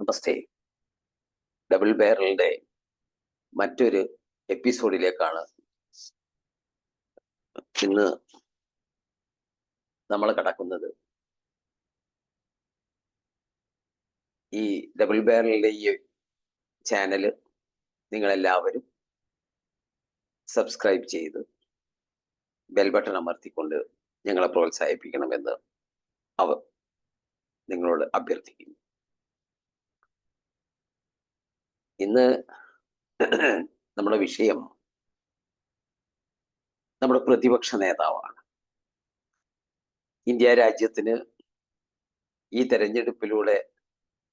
നമസ്തേ. Double ബാരലിന്റെ മറ്റൊരു എപ്പിസോഡിലേക്കാണ് ഇന്ന് നമ്മൾ കടക്കുന്നത്. ഈ ഡബിൾ ബാരലിന്റെ ഈ ചാനൽ നിങ്ങളെല്ലാവരും സബ്സ്ക്രൈബ് ചെയ്ത് ബെൽ ബട്ടൺ അമർത്തിക്കൊണ്ട് ഞങ്ങളെ പ്രോത്സാഹിപ്പിക്കണമെന്ന് അവർ നിങ്ങളോട് അഭ്യർത്ഥിക്കുന്നു. ഇന്ന് നമ്മുടെ വിഷയം നമ്മുടെ പ്രതിപക്ഷ നേതാവാണ്. ഇന്ത്യ രാജ്യത്തിന് ഈ തെരഞ്ഞെടുപ്പിലൂടെ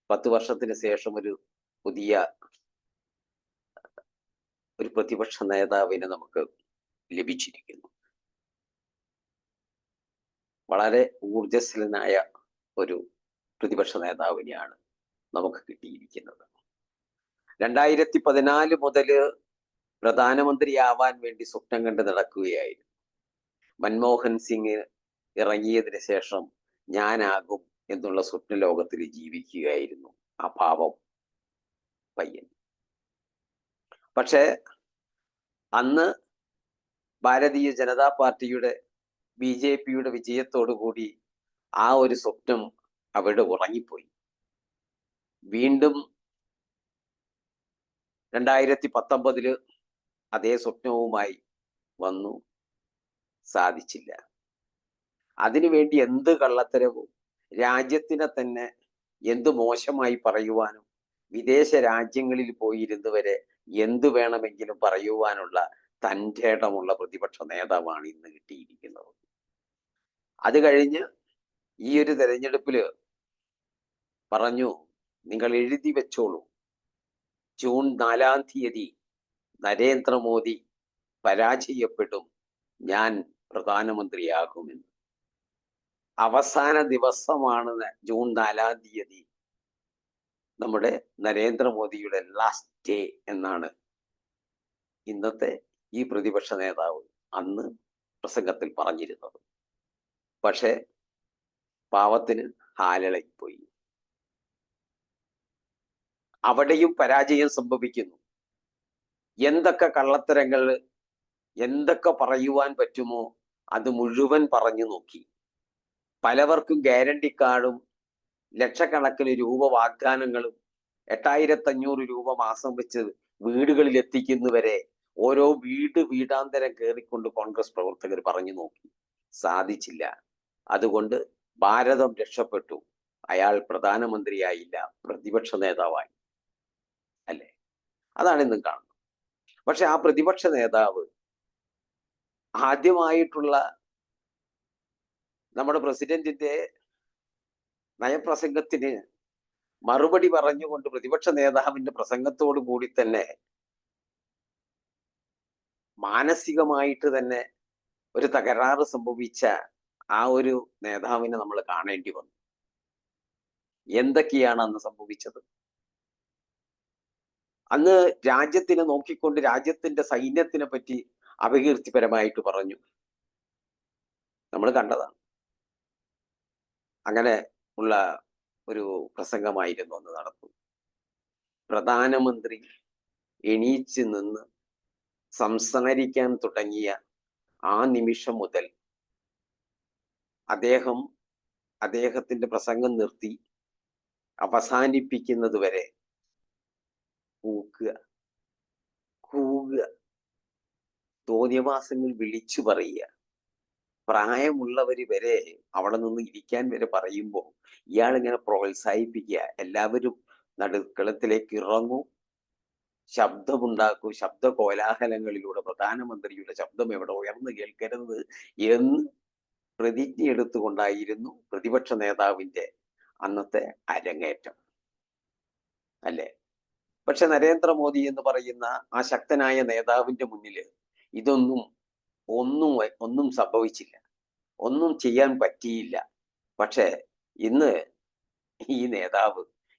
10 വർഷത്തിന് ശേഷം ഒരു പുതിയ പ്രതിപക്ഷ നേതാവിനെ നമുക്ക് ലഭിച്ചിരിക്കുന്നു. വളരെ ഊർജസ്വലനായ ഒരു പ്രതിപക്ഷ നേതാവിനെയാണ് നമുക്ക് കിട്ടിയിരിക്കുന്നത്. 2014 മുതൽ പ്രധാനമന്ത്രിയാവാൻ വേണ്ടി സ്വപ്നം കണ്ട് നടക്കുകയായിരുന്നു. മൻമോഹൻ സിംഗ് ഇറങ്ങിയതിന് ശേഷം ഞാനാകും എന്നുള്ള സ്വപ്ന ലോകത്തിൽ ജീവിക്കുകയായിരുന്നു ആ പാവം പയ്യൻ. പക്ഷെ അന്ന് ഭാരതീയ ജനതാ പാർട്ടിയുടെ BJPയുടെ വിജയത്തോടു കൂടി ആ ഒരു സ്വപ്നം അവിടെ ഉറങ്ങിപ്പോയി. വീണ്ടും 2019 അതേ സ്വപ്നവുമായി വന്നു, സാധിച്ചില്ല. അതിനുവേണ്ടി എന്ത് കള്ളത്തരവും രാജ്യത്തിനെ തന്നെ എന്ത് മോശമായി പറയുവാനും വിദേശ രാജ്യങ്ങളിൽ പോയിരുന്ന് വരെ എന്ത് വേണമെങ്കിലും പറയുവാനുള്ള തൻ്റെ ഇടമുള്ള പ്രതിപക്ഷ നേതാവാണ് ഇന്ന് കിട്ടിയിരിക്കുന്നത്. അത് കഴിഞ്ഞ് ഈ ഒരു തെരഞ്ഞെടുപ്പില് പറഞ്ഞു, നിങ്ങൾ എഴുതി വെച്ചോളൂ, ജൂൺ 4-ാം തീയതി നരേന്ദ്രമോദി പരാജയപ്പെടും, ഞാൻ പ്രധാനമന്ത്രിയാകുമെന്ന്. അവസാന ദിവസമാണ് ജൂൺ 4-ാം തീയതി നമ്മുടെ നരേന്ദ്രമോദിയുടെ ലാസ്റ്റ് ഡേ എന്നാണ് ഇന്നത്തെ ഈ പ്രതിപക്ഷ നേതാവ് അന്ന് പ്രസംഗത്തിൽ പറഞ്ഞിരുന്നത്. പക്ഷെ പാവത്തിന് ഹാലിളകിപ്പോയി. അവിടെയും പരാജയം സംഭവിക്കുന്നു. എന്തൊക്കെ കള്ളത്തരങ്ങൾ, എന്തൊക്കെ പറയുവാൻ പറ്റുമോ അത് മുഴുവൻ പറഞ്ഞു നോക്കി. പലവർക്കും ഗ്യാരണ്ടി കാർഡും ലക്ഷക്കണക്കിന് രൂപ വാഗ്ദാനങ്ങളും 8500 രൂപ മാസം വെച്ച് വീടുകളിൽ എത്തിക്കുന്നവരെ ഓരോ വീടാന്തരം കയറിക്കൊണ്ട് കോൺഗ്രസ് പ്രവർത്തകർ പറഞ്ഞു നോക്കി, സാധിച്ചില്ല. അതുകൊണ്ട് ഭാരതം രക്ഷപ്പെട്ടു. അയാൾ പ്രധാനമന്ത്രിയായില്ല, പ്രതിപക്ഷ നേതാവായി. അല്ലേ? അതാണ് ഇന്നും കാണുന്നത്. പക്ഷെ ആ പ്രതിപക്ഷ നേതാവ് ആദ്യമായിട്ടുള്ള നമ്മുടെ പ്രസിഡന്റിന്റെ നയപ്രസംഗത്തിന് മറുപടി പറഞ്ഞുകൊണ്ട് പ്രതിപക്ഷ നേതാവിന്റെ പ്രസംഗത്തോടു കൂടി തന്നെ മാനസികമായിട്ട് തന്നെ ഒരു തകരാറ് സംഭവിച്ച ആ ഒരു നേതാവിനെ നമ്മൾ കാണേണ്ടി വന്നു. എന്തൊക്കെയാണ് അന്ന് സംഭവിച്ചത്? അന്ന് രാജ്യത്തിനെ നോക്കിക്കൊണ്ട് രാജ്യത്തിന്റെ സൈന്യത്തിനെ പറ്റി അപകീർത്തിപരമായിട്ട് പറഞ്ഞു. നമ്മൾ കണ്ടതാണ്. അങ്ങനെ ഉള്ള ഒരു പ്രസംഗമായിരുന്നു അന്ന് നടത്തുന്നത്. പ്രധാനമന്ത്രി എണീച്ച് നിന്ന് സംസാരിക്കാൻ തുടങ്ങിയ ആ നിമിഷം മുതൽ അദ്ദേഹത്തിന്റെ പ്രസംഗം നിർത്തി അവസാനിപ്പിക്കുന്നത് വരെ കൂവുക, തോന്നിയവാസങ്ങൾ വിളിച്ചു പറയുക. പ്രായമുള്ളവര് വരെ അവിടെ നിന്ന് ഇരിക്കാൻ വരെ പറയുമ്പോൾ ഇയാൾ ഇങ്ങനെ പ്രോത്സാഹിപ്പിക്കുക, എല്ലാവരും നടുക്കളത്തിലേക്ക് ഇറങ്ങൂ, ശബ്ദമുണ്ടാക്കൂ, ശബ്ദ കോലാഹലങ്ങളിലൂടെ പ്രധാനമന്ത്രിയുടെ ശബ്ദം എവിടെ ഉയർന്നു കേൾക്കരുത് എന്ന് പ്രതിജ്ഞ എടുത്തുകൊണ്ടായിരുന്നു പ്രതിപക്ഷ നേതാവിന്റെ അന്നത്തെ അരങ്ങേറ്റം, അല്ലേ? പക്ഷെ നരേന്ദ്രമോദി എന്ന് പറയുന്ന ആ ശക്തനായ നേതാവിന്റെ മുന്നിൽ ഒന്നും സംഭവിച്ചില്ല, ഒന്നും ചെയ്യാൻ പറ്റിയില്ല. പക്ഷെ ഇന്ന്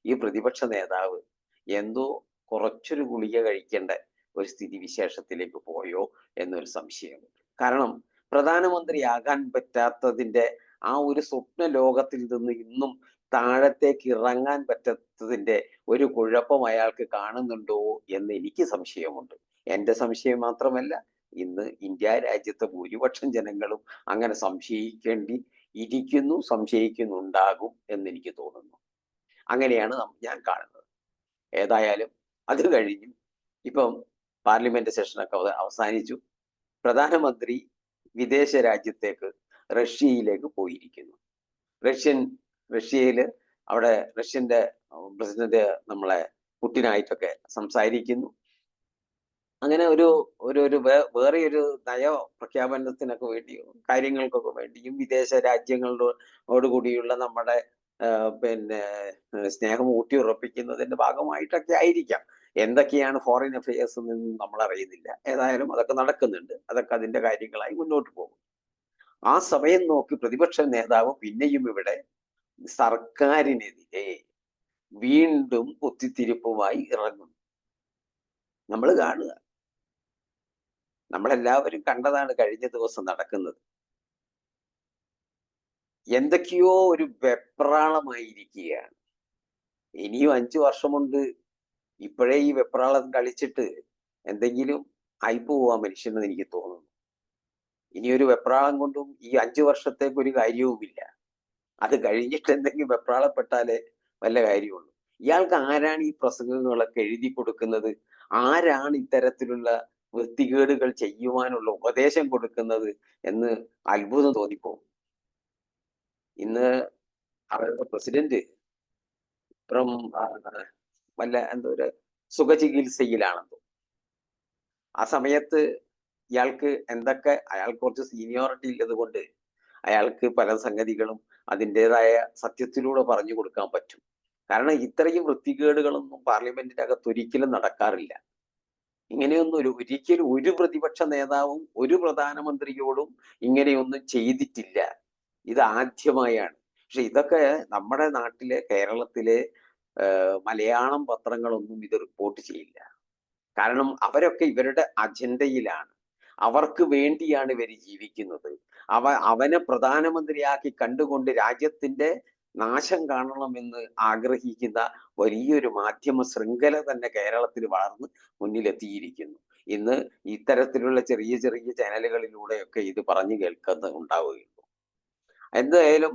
ഈ പ്രതിപക്ഷ നേതാവ് എന്തോ കുറച്ചൊരു ഗുളിക കഴിക്കേണ്ട ഒരു സ്ഥിതി വിശേഷത്തിലേക്ക് പോയോ എന്നൊരു സംശയമുണ്ട്. കാരണം പ്രധാനമന്ത്രിയാകാൻ പറ്റാത്തതിന്റെ ആ ഒരു സ്വപ്ന ലോകത്തിൽ നിന്ന് ഇന്നും താഴത്തേക്ക് ഇറങ്ങാൻ പറ്റാത്തതിന്റെ ഒരു കുഴപ്പം അയാൾക്ക് കാണുന്നുണ്ടോ എന്ന് എനിക്ക് സംശയമുണ്ട്. എന്റെ സംശയം മാത്രമല്ല, ഇന്ന് ഇന്ത്യ രാജ്യത്തെ ഭൂരിപക്ഷം ജനങ്ങളും അങ്ങനെ സംശയിക്കേണ്ടി ഇരിക്കുന്നു, സംശയിക്കുന്നുണ്ടാകും എന്നെനിക്ക് തോന്നുന്നു. അങ്ങനെയാണ് ഞാൻ കാണുന്നത്. ഏതായാലും അത് കഴിഞ്ഞു. ഇപ്പം പാർലമെന്റ് സെഷനൊക്കെ അവസാനിച്ചു. പ്രധാനമന്ത്രി വിദേശ രാജ്യത്തേക്ക്, റഷ്യയിലേക്ക് പോയിരിക്കുന്നു. റഷ്യയില് അവിടെ റഷ്യന്റെ പ്രസിഡന്റ് നമ്മളെ പുടിനായിട്ടൊക്കെ സംസാരിക്കുന്നു. അങ്ങനെ ഒരു വേറെ ഒരു നയ പ്രഖ്യാപനത്തിനൊക്കെ വേണ്ടിയും കാര്യങ്ങൾക്കൊക്കെ വേണ്ടിയും വിദേശ രാജ്യങ്ങളോട് കൂടിയുള്ള നമ്മുടെ പിന്നെ സ്നേഹം ഊട്ടിയുറപ്പിക്കുന്നതിന്റെ ഭാഗമായിട്ടൊക്കെ ആയിരിക്കാം. എന്തൊക്കെയാണ് ഫോറിൻ അഫയേഴ്സ് എന്നൊന്നും നമ്മൾ അറിയുന്നില്ല. ഏതായാലും അതൊക്കെ നടക്കുന്നുണ്ട്. അതൊക്കെ അതിന്റെ കാര്യങ്ങളായി മുന്നോട്ട് പോകും. ആ സമയം നോക്കി പ്രതിപക്ഷ നേതാവ് പിന്നെയും ഇവിടെ സർക്കാരിനെതിരെ വീണ്ടും കുത്തിത്തിരിപ്പുമായി ഇറങ്ങും. നമ്മൾ കാണുക, നമ്മളെല്ലാവരും കണ്ടതാണ് കഴിഞ്ഞ ദിവസം നടക്കുന്നത്. എന്തൊക്കെയോ ഒരു വെപ്രാളമായിരിക്കുകയാണ്. ഇനിയും 5 വർഷമുണ്ട്. ഇപ്പോഴേ ഈ വെപ്രാളം കളിച്ചിട്ട് എന്തെങ്കിലും ആയിപ്പോവാ മനുഷ്യനെന്ന് എനിക്ക് തോന്നുന്നു. ഇനിയൊരു വെപ്രാളം കൊണ്ടും ഈ 5 വർഷത്തേക്ക് ഒരു കാര്യവുമില്ല. അത് കഴിഞ്ഞിട്ട് എന്തെങ്കിലും വെപ്രാളപ്പെട്ടാലേ വല്ല കാര്യമുള്ളൂ. ഇയാൾക്ക് ആരാണ് ഈ പ്രസംഗങ്ങളൊക്കെ എഴുതി കൊടുക്കുന്നത്? ആരാണ് ഇത്തരത്തിലുള്ള വൃത്തികേടുകൾ ചെയ്യുവാനുള്ള ഉപദേശം കൊടുക്കുന്നത് എന്ന് അത്ഭുതം തോന്നിപ്പോകും. ഇന്ന് അവരുടെ പ്രസിഡന്റ് ഇപ്പം വല്ല എന്തോ ഒരു സുഖചികിത്സയിലാണെന്തോ. ആ സമയത്ത് ഇയാൾക്ക് അയാൾക്ക് കുറച്ച് സീനിയോറിറ്റി ഉള്ളത് കൊണ്ട് അയാൾക്ക് പല സംഗതികളും അതിൻ്റെതായ സത്യത്തിലൂടെ പറഞ്ഞു കൊടുക്കാൻ പറ്റും. കാരണം ഇത്രയും വൃത്തികേടുകളൊന്നും പാർലമെന്റിന്റെ അകത്ത് ഒരിക്കലും നടക്കാറില്ല. ഇങ്ങനെയൊന്നും ഒരിക്കലും ഒരു പ്രതിപക്ഷ നേതാവും ഒരു പ്രധാനമന്ത്രിയോടും ഇങ്ങനെയൊന്നും ചെയ്തിട്ടില്ല. ഇത് ആദ്യമായാണ്. പക്ഷെ ഇതൊക്കെ നമ്മുടെ നാട്ടിലെ കേരളത്തിലെ മലയാളം പത്രങ്ങളൊന്നും ഇത് റിപ്പോർട്ട് ചെയ്യില്ല. കാരണം അവരൊക്കെ ഇവരുടെ അജണ്ടയിലാണ്. അവർക്ക് വേണ്ടിയാണ് ഇവർ ജീവിക്കുന്നത്. അവനെ പ്രധാനമന്ത്രിയാക്കി കണ്ടുകൊണ്ട് രാജ്യത്തിന്റെ നാശം കാണണമെന്ന് ആഗ്രഹിക്കുന്ന വലിയൊരു മാധ്യമ ശൃംഖല തന്നെ കേരളത്തിൽ വളർന്ന് മുന്നിലെത്തിയിരിക്കുന്നു. ഇന്ന് ഇത്തരത്തിലുള്ള ചെറിയ ചെറിയ ചാനലുകളിലൂടെയൊക്കെ ഇത് പറഞ്ഞു കേൾക്കുന്നുണ്ടാവുകയുള്ളൂ. എന്തായാലും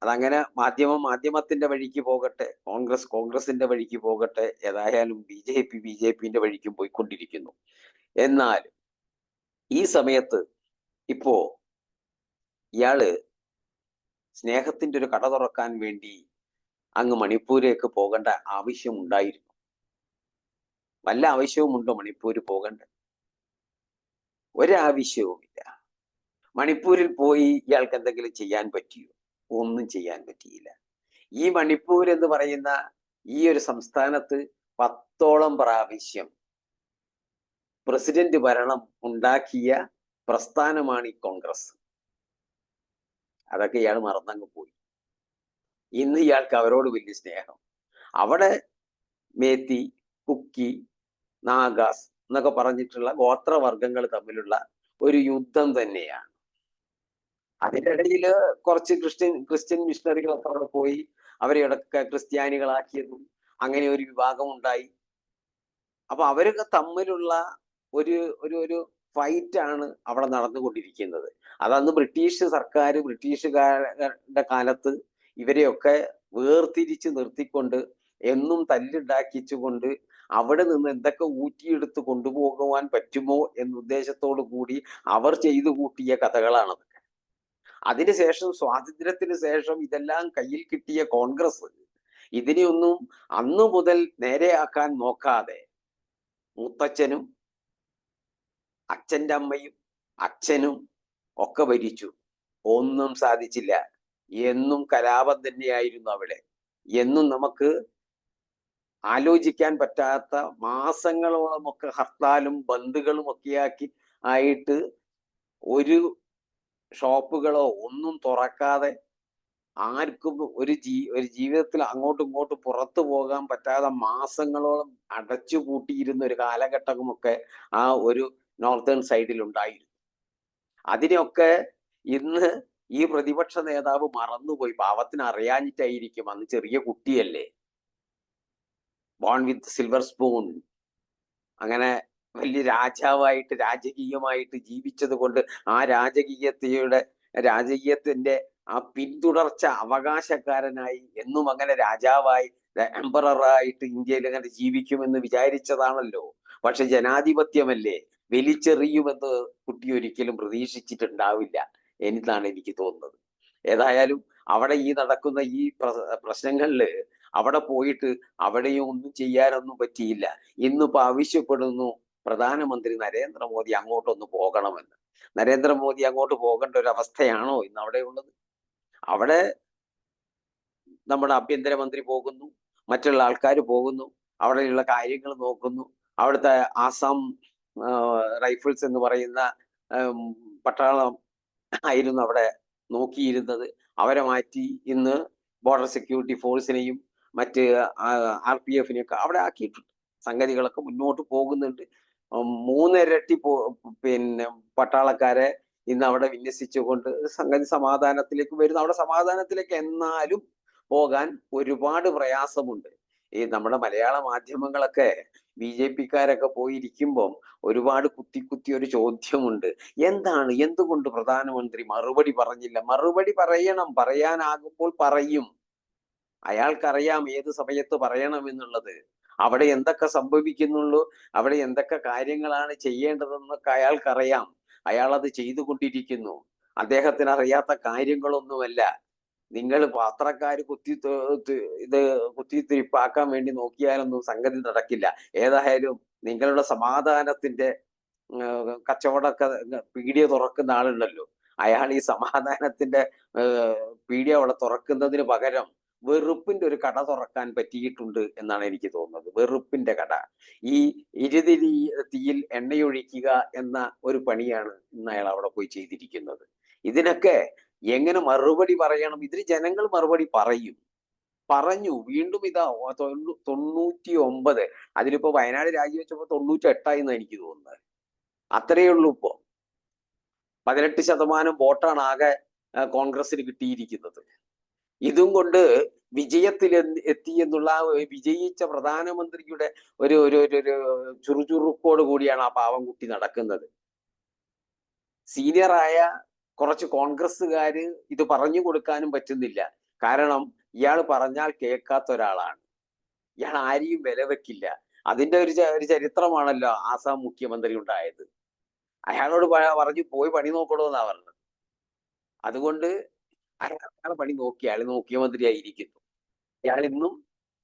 അതങ്ങനെ മാധ്യമത്തിന്റെ വഴിക്ക് പോകട്ടെ, കോൺഗ്രസിന്റെ വഴിക്ക് പോകട്ടെ. ഏതായാലും ബി ജെ പിന്റെ വഴിക്കും പോയിക്കൊണ്ടിരിക്കുന്നു. എന്നാൽ ഈ സമയത്ത് ഇപ്പോ ഇയാള് സ്നേഹത്തിന്റെ ഒരു കട തുറക്കാൻ വേണ്ടി അങ്ങ് മണിപ്പൂരേക്ക് പോകേണ്ട ആവശ്യം ഉണ്ടായിരുന്നു. വല്ല ആവശ്യവുമുണ്ടോ മണിപ്പൂര് പോകണ്ട? ഒരാവശ്യവുമില്ല. മണിപ്പൂരിൽ പോയി ഇയാൾക്ക് എന്തെങ്കിലും ചെയ്യാൻ പറ്റിയോ? ഒന്നും ചെയ്യാൻ പറ്റിയില്ല. ഈ മണിപ്പൂർ എന്ന് പറയുന്ന ഈ ഒരു സംസ്ഥാനത്ത് 10ഓളം പ്രാവശ്യം പ്രസിഡന്റ് ഭരണം ഉണ്ടാക്കിയ പ്രസ്ഥാനമാണ് ഈ കോൺഗ്രസ്. അതൊക്കെ ഇയാൾ മറന്നങ്ങ് പോയി. ഇന്ന് ഇയാൾക്ക് അവരോട് വലിയ സ്നേഹം. അവിടെ മേത്തി, കുക്കി, നാഗാസ് എന്നൊക്കെ പറഞ്ഞിട്ടുള്ള ഗോത്രവർഗങ്ങൾ തമ്മിലുള്ള ഒരു യുദ്ധം തന്നെയാണ്. അതിൻ്റെ ഇടയിൽ കുറച്ച് ക്രിസ്ത്യൻ മിഷണറികളൊക്കെ അവിടെ പോയി അവരെയൊക്കെ ക്രിസ്ത്യാനികളാക്കിയതും അങ്ങനെ ഒരു വിഭാഗം ഉണ്ടായി. അപ്പൊ അവരൊക്കെ തമ്മിലുള്ള ഒരു ഒരു ഒരു ഫൈറ്റ് ആണ് അവിടെ നടന്നുകൊണ്ടിരിക്കുന്നത്. അതന്ന് ബ്രിട്ടീഷുകാരുടെ കാലത്ത് ഇവരെയൊക്കെ വേർതിരിച്ച് നിർത്തിക്കൊണ്ട് എന്നും തല്ലുണ്ടാക്കിച്ചുകൊണ്ട് അവിടെ നിന്ന് എന്തൊക്കെ ഊറ്റിയെടുത്ത് കൊണ്ടുപോകുവാൻ പറ്റുമോ എന്ന ഉദ്ദേശത്തോടു കൂടി അവർ ചെയ്തു കൂട്ടിയ കഥകളാണത്. അതിനുശേഷം സ്വാതന്ത്ര്യത്തിന് ശേഷം ഇതെല്ലാം കയ്യിൽ കിട്ടിയ കോൺഗ്രസ് ഇതിനെയൊന്നും അന്നു മുതൽ നേരെയാക്കാൻ നോക്കാതെ മുത്തച്ഛനും അച്ഛൻ്റെ അമ്മയും അച്ഛനും ഒക്കെ ഭരിച്ചു. ഒന്നും സാധിച്ചില്ല. എന്നും കലാപം തന്നെയായിരുന്നു അവിടെ. എന്നും നമുക്ക് ആലോചിക്കാൻ പറ്റാത്ത മാസങ്ങളോളമൊക്കെ ഹർത്താലും ബന്ദുകളും ആയിട്ട് ഒരു ഷോപ്പുകളോ ഒന്നും തുറക്കാതെ ആർക്കും ഒരു ജീവിതത്തിൽ അങ്ങോട്ടും ഇങ്ങോട്ടും പുറത്തു പോകാൻ പറ്റാതെ മാസങ്ങളോളം അടച്ചു പൂട്ടിയിരുന്ന ഒരു കാലഘട്ടമൊക്കെ ആ ഒരു നോർത്തേൺ സൈഡിൽ ഉണ്ടായിരുന്നു. അതിനെയൊക്കെ ഇന്ന് ഈ പ്രതിപക്ഷ നേതാവ് മറന്നുപോയി. പാവത്തിന് അറിയാഞ്ഞിട്ടായിരിക്കും. അന്ന് ചെറിയ കുട്ടിയല്ലേ. ബോൺ വിത്ത് സിൽവർ സ്പൂൺ. അങ്ങനെ വലിയ രാജാവായിട്ട് രാജകീയമായിട്ട് ജീവിച്ചത് കൊണ്ട് ആ രാജകീയത്തിന്റെ ആ പിന്തുടർച്ച അവകാശക്കാരനായി എന്നും അങ്ങനെ രാജാവായി എംപററായിട്ട് ഇന്ത്യയിൽ അങ്ങനെ ജീവിക്കുമെന്ന് വിചാരിച്ചതാണല്ലോ. പക്ഷെ ജനാധിപത്യമല്ലേ, വലിച്ചെറിയുമെന്ന് കുട്ടി ഒരിക്കലും പ്രതീക്ഷിച്ചിട്ടുണ്ടാവില്ല എന്നാണ് എനിക്ക് തോന്നുന്നത്. ഏതായാലും അവിടെ ഈ നടക്കുന്ന ഈ പ്രശ്നങ്ങളില് അവിടെ പോയിട്ട് അവിടെയും ഒന്നും ചെയ്യാനൊന്നും പറ്റിയില്ല. ഇന്നിപ്പോ ആവശ്യപ്പെടുന്നു പ്രധാനമന്ത്രി നരേന്ദ്രമോദി അങ്ങോട്ടൊന്ന് പോകണമെന്ന്. നരേന്ദ്രമോദി അങ്ങോട്ട് പോകേണ്ട ഒരു അവസ്ഥയാണോ ഇന്ന് അവിടെ ഉള്ളത്? അവിടെ നമ്മുടെ ആഭ്യന്തരമന്ത്രി പോകുന്നു, മറ്റുള്ള ആൾക്കാർ പോകുന്നു, അവിടെയുള്ള കാര്യങ്ങൾ നോക്കുന്നു. അവിടുത്തെ ആസാം റൈഫിൾസ് എന്ന് പറയുന്ന പട്ടാളം ആയിരുന്നു അവിടെ നോക്കിയിരുന്നത്. അവരെ മാറ്റി ഇന്ന് ബോർഡർ സെക്യൂരിറ്റി ഫോഴ്സിനെയും മറ്റ് RPF-നെയൊക്കെ അവിടെ ആക്കിയിട്ടുണ്ട്. സംഗതികളൊക്കെ മുന്നോട്ട് പോകുന്നുണ്ട്. 3 ഇരട്ടി പിന്നെ പട്ടാളക്കാരെ ഇന്ന് അവിടെ വിന്യസിച്ചുകൊണ്ട് സംഗതി സമാധാനത്തിലേക്ക് വരുന്നു. അവിടെ സമാധാനത്തിലേക്ക് എന്നാലും പോകാൻ ഒരുപാട് പ്രയാസമുണ്ട്. ഈ നമ്മുടെ മലയാള മാധ്യമങ്ങളൊക്കെ BJP-ക്കാരൊക്കെ പോയിരിക്കുമ്പം ഒരുപാട് കുത്തി ഒരു ചോദ്യമുണ്ട്. എന്തുകൊണ്ട് പ്രധാനമന്ത്രി മറുപടി പറഞ്ഞില്ല? മറുപടി പറയണം, പറയാനാകുമ്പോൾ പറയും. അയാൾക്കറിയാം ഏത് സമയത്ത് പറയണമെന്നുള്ളത്. അവിടെ എന്തൊക്കെ സംഭവിക്കുന്നുള്ളൂ, അവിടെ എന്തൊക്കെ കാര്യങ്ങളാണ് ചെയ്യേണ്ടതെന്നൊക്കെ അയാൾക്കറിയാം. അയാൾ അത് ചെയ്തുകൊണ്ടിരിക്കുന്നു. അദ്ദേഹത്തിന് അറിയാത്ത കാര്യങ്ങളൊന്നുമല്ല. നിങ്ങൾ പത്രക്കാര് ഇത് കുത്തിത്തിരിപ്പാക്കാൻ വേണ്ടി നോക്കിയാലൊന്നും സംഗതി നടക്കില്ല. ഏതായാലും നിങ്ങളുടെ സമാധാനത്തിന്റെ കച്ചവടമൊക്കെ പീഡിയ തുറക്കുന്ന ആളുണ്ടല്ലോ, അയാൾ ഈ സമാധാനത്തിന്റെ പീഡിയ അവിടെ തുറക്കുന്നതിന് പകരം വെറുപ്പിന്റെ ഒരു കട തുറക്കാൻ പറ്റിയിട്ടുണ്ട് എന്നാണ് എനിക്ക് തോന്നുന്നത്. വെറുപ്പിന്റെ കട. ഈ ഇരുതിരി തീയിൽ എണ്ണയൊഴിക്കുക എന്ന ഒരു പണിയാണ് ഇന്ന് അയാൾ അവിടെ പോയി ചെയ്തിരിക്കുന്നത്. ഇതിനൊക്കെ എങ്ങനെ മറുപടി പറയണം? ഇതിന് ജനങ്ങൾ മറുപടി പറഞ്ഞു. വീണ്ടും ഇതാ 99. അതിലിപ്പോ വയനാട് രാജിവെച്ചപ്പോ 98 എന്നാണ് എനിക്ക് തോന്നുന്നത്. അത്രയേ ഉള്ളൂ. ഇപ്പോ 18% വോട്ടാണ് ആകെ കോൺഗ്രസിന് കിട്ടിയിരിക്കുന്നത്. ഇതും കൊണ്ട് വിജയത്തിൽ എത്തി എന്നുള്ള വിജയിച്ച പ്രധാനമന്ത്രിയുടെ ഒരു ഒരു ഒരു ചുറുചുറുക്കോട് കൂടിയാണ് ആ പാവംകുട്ടി നടക്കുന്നത്. സീനിയറായ കുറച്ച് കോൺഗ്രസ്സുകാര് ഇത് പറഞ്ഞു കൊടുക്കാനും പറ്റുന്നില്ല. കാരണം ഇയാൾ പറഞ്ഞാൽ കേൾക്കാത്ത ഒരാളാണ്. ഇയാൾ ആരെയും വില വെക്കില്ല. അതിന്റെ ഒരു ചരിത്രമാണല്ലോ ആസാം മുഖ്യമന്ത്രി ഉണ്ടായത്. അയാളോട് പറഞ്ഞു പോയി പണി നോക്കണോ എന്നാ പറഞ്ഞത്. അതുകൊണ്ട് അയാളെ പണി നോക്കി അയാൾ മുഖ്യമന്ത്രിയായിരിക്കുന്നു. ഇയാൾ ഇന്നും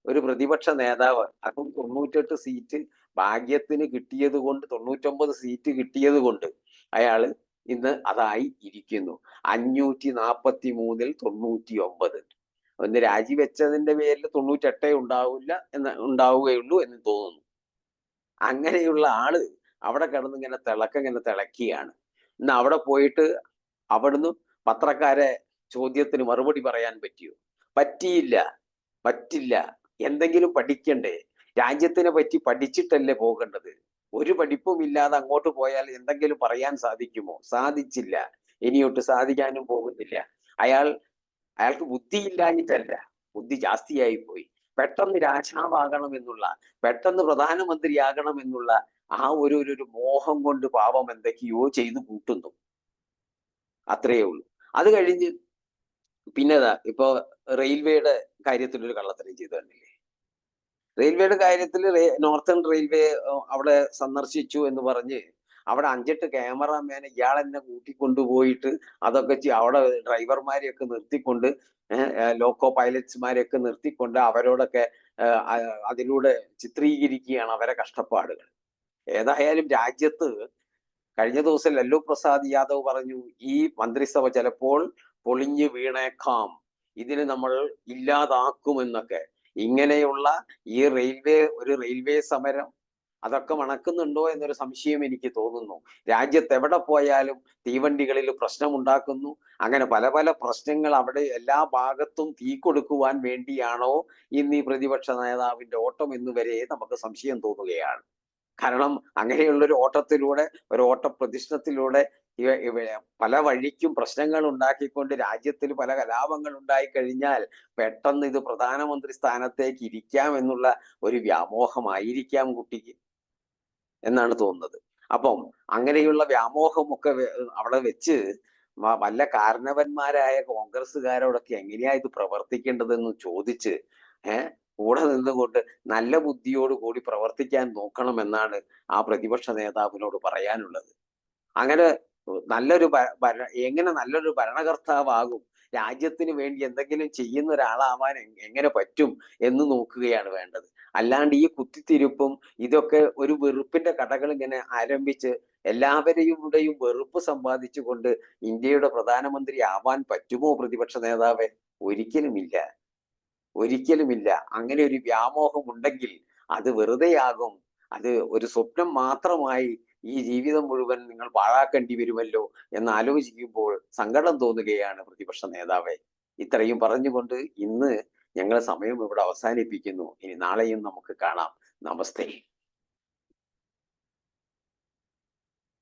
ഒരു പ്രതിപക്ഷ നേതാവ്. അതും 98 സീറ്റ് ഭാഗ്യത്തിന് കിട്ടിയത് കൊണ്ട്, 99 സീറ്റ് കിട്ടിയത് കൊണ്ട് അയാള് ഇന്ന് അതായി ഇരിക്കുന്നു. 543-ൽ 99. ഒന്ന് രാജിവെച്ചതിന്റെ പേരിൽ 98 ഉണ്ടാവുകയുള്ളൂ എന്ന് തോന്നുന്നു. അങ്ങനെയുള്ള ആള് അവിടെ കിടന്ന് ഇങ്ങനെ തിളക്കിയാണ്. ഇന്ന് അവിടെ പോയിട്ട് അവിടുന്ന് പത്രക്കാരെ ചോദ്യത്തിന് മറുപടി പറയാൻ പറ്റിയോ? പറ്റില്ല. എന്തെങ്കിലും പഠിക്കണ്ടേ? രാജ്യത്തിനെ പറ്റി പഠിച്ചിട്ടല്ലേ പോകേണ്ടത്. ഒരു പഠിപ്പും ഇല്ലാതെ അങ്ങോട്ട് പോയാൽ എന്തെങ്കിലും പറയാൻ സാധിക്കുമോ? സാധിച്ചില്ല. ഇനിയൊട്ട് സാധിക്കാനും പോകുന്നില്ല. അയാൾക്ക് ബുദ്ധിയില്ലാഞ്ഞിട്ടല്ല, ബുദ്ധി ജാസ്തിയായി പോയി. പെട്ടെന്ന് രാജാവാകണമെന്നുള്ള, പെട്ടെന്ന് പ്രധാനമന്ത്രിയാകണമെന്നുള്ള ആ ഒരു മോഹം കൊണ്ട് പാവം എന്തൊക്കെയോ ചെയ്തു കൂട്ടുന്നു. അത്രയേ ഉള്ളൂ. അത് കഴിഞ്ഞ് പിന്നെതാ ഇപ്പൊ റെയിൽവേയുടെ കാര്യത്തിൽ ഒരു കള്ളത്തരം ചെയ്തു തന്നില്ലേ? റെയിൽവേയുടെ കാര്യത്തിൽ നോർത്തേൺ റെയിൽവേ അവിടെ സന്ദർശിച്ചു എന്ന് പറഞ്ഞ് അവിടെ 5-8 ക്യാമറാമാനെ ഇയാൾ തന്നെ കൂട്ടിക്കൊണ്ടുപോയിട്ട് അതൊക്കെ അവിടെ ഡ്രൈവർമാരെയൊക്കെ നിർത്തിക്കൊണ്ട്, ലോക്കോ പൈലറ്റ്സ്മാരെയൊക്കെ നിർത്തിക്കൊണ്ട് അവരോടൊക്കെ അതിലൂടെ ചിത്രീകരിക്കുകയാണ് അവരെ കഷ്ടപ്പാടുകൾ. ഏതായാലും രാജ്യത്ത് കഴിഞ്ഞ ദിവസം ലല്ലു പ്രസാദ് യാദവ് പറഞ്ഞു, ഈ മന്ത്രിസഭ ചിലപ്പോൾ പൊളിഞ്ഞു വീണേക്കാം, ഇതിന് നമ്മൾ ഇല്ലാതാക്കുമെന്നൊക്കെ. ഇങ്ങനെയുള്ള ഈ റെയിൽവേ സമരം അതൊക്കെ മണക്കുന്നുണ്ടോ എന്നൊരു സംശയം എനിക്ക് തോന്നുന്നു. രാജ്യത്ത് എവിടെ പോയാലും തീവണ്ടികളിൽ പ്രശ്നമുണ്ടാക്കുന്നു. അങ്ങനെ പല പല പ്രശ്നങ്ങൾ അവിടെ എല്ലാ ഭാഗത്തും തീ കൊടുക്കുവാൻ വേണ്ടിയാണോ ഇന്ന് ഈ പ്രതിപക്ഷ നേതാവിന്റെ ഓട്ടം എന്ന് വരെ നമുക്ക് സംശയം തോന്നുകയാണ്. കാരണം അങ്ങനെയുള്ള ഒരു ഓട്ട പ്രദക്ഷിണത്തിലൂടെ പല വഴിക്കും പ്രശ്നങ്ങൾ ഉണ്ടാക്കിക്കൊണ്ട് രാജ്യത്തിൽ പല കലാപങ്ങൾ ഉണ്ടായിക്കഴിഞ്ഞാൽ പെട്ടെന്ന് ഇത് പ്രധാനമന്ത്രി സ്ഥാനത്തേക്ക് ഇരിക്കാം എന്നുള്ള ഒരു വ്യാമോഹമായിരിക്കാം കുട്ടിക്ക് എന്നാണ് തോന്നുന്നത്. അപ്പം അങ്ങനെയുള്ള വ്യാമോഹമൊക്കെ അവിടെ വെച്ച് വല്ല കാരണവന്മാരായ കോൺഗ്രസ്സുകാരോടൊക്കെ എങ്ങനെയാ ഇത് പ്രവർത്തിക്കേണ്ടതെന്ന് ചോദിച്ച് കൂടെ നിന്നുകൊണ്ട് നല്ല ബുദ്ധിയോട് കൂടി പ്രവർത്തിക്കാൻ നോക്കണമെന്നാണ് ആ പ്രതിപക്ഷ നേതാവിനോട് പറയാനുള്ളത്. അങ്ങനെ നല്ലൊരു എങ്ങനെ നല്ലൊരു ഭരണകർത്താവാകും, രാജ്യത്തിന് വേണ്ടി എന്തെങ്കിലും ചെയ്യുന്ന ഒരാളാവാൻ എങ്ങനെ പറ്റും എന്ന് നോക്കുകയാണ് വേണ്ടത്. അല്ലാണ്ട് ഈ കുത്തിത്തിരിപ്പും ഇതൊക്കെ ഒരു വെറുപ്പിന്റെ കടകൾ ഇങ്ങനെ ആരംഭിച്ച് എല്ലാവരെയുടെയും വെറുപ്പ് സമ്പാദിച്ചുകൊണ്ട് ഇന്ത്യയുടെ പ്രധാനമന്ത്രി ആവാൻ പറ്റുമോ പ്രതിപക്ഷ നേതാവെ? ഒരിക്കലുമില്ല, ഒരിക്കലുമില്ല. അങ്ങനെ ഒരു വ്യാമോഹം ഉണ്ടെങ്കിൽ അത് വെറുതെയാകും. അത് ഒരു സ്വപ്നം മാത്രമായി ഈ ജീവിതം മുഴുവൻ നിങ്ങൾ പാഴാക്കേണ്ടി വരുമല്ലോ എന്ന് ആലോചിക്കുമ്പോൾ സങ്കടം തോന്നുകയാണ് പ്രതിപക്ഷ നേതാവെ. ഇത്രയും പറഞ്ഞുകൊണ്ട് ഇന്ന് ഞങ്ങൾ സമയം ഇവിടെ അവസാനിപ്പിക്കുന്നു. ഇനി നാളെയും നമുക്ക് കാണാം. നമസ്തേ.